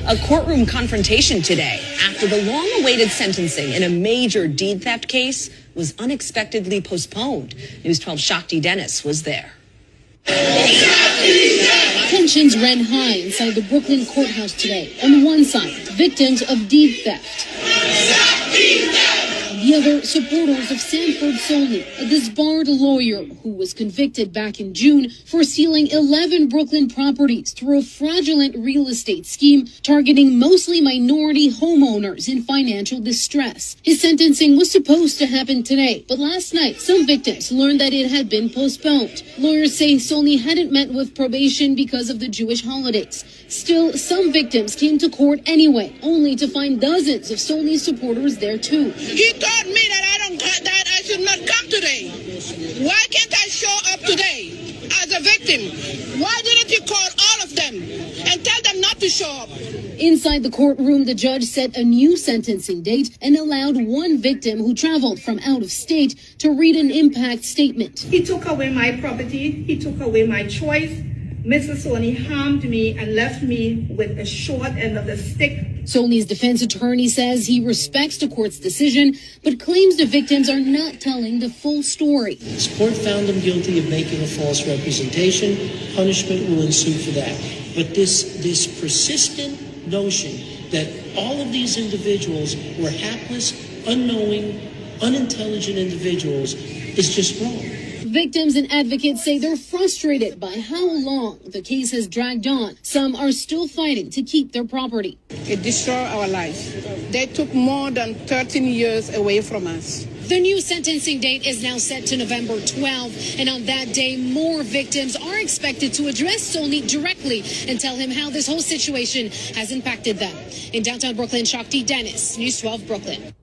A courtroom confrontation today after the long-awaited sentencing in a major deed theft case was unexpectedly postponed. News 12 Shakti Dennis was there. Tensions ran high inside the Brooklyn courthouse today. On one side, victims of deed theft. On the other, supporters of Sanford Solnit, a disbarred lawyer who was convicted back in June for stealing 11 Brooklyn properties through a fraudulent real estate scheme targeting mostly minority homeowners in financial distress. His sentencing was supposed to happen today, but last night, some victims learned that it had been postponed. Lawyers say Solnit hadn't met with probation because of the Jewish holidays. Still, some victims came to court anyway, only to find dozens of Solnit's supporters there too. He told me that I should not come today. Why can't I show up today as a victim? Why didn't he call all of them and tell them not to show up? Inside the courtroom, the judge set a new sentencing date and allowed one victim who traveled from out of state to read an impact statement. He took away my property. He took away my choice. Mr. Solnit harmed me and left me with a short end of the stick. Solnit's defense attorney says he respects the court's decision, but claims the victims are not telling the full story. This court found them guilty of making a false representation. Punishment will ensue for that. But this persistent notion that all of these individuals were hapless, unknowing, unintelligent individuals is just wrong. Victims and advocates say they're frustrated by how long the case has dragged on. Some are still fighting to keep their property. It destroyed our lives. They took more than 13 years away from us. The new sentencing date is now set to November 12, and on that day, more victims are expected to address Solnit directly and tell him how this whole situation has impacted them. In downtown Brooklyn, Shakti Dennis, News 12 Brooklyn.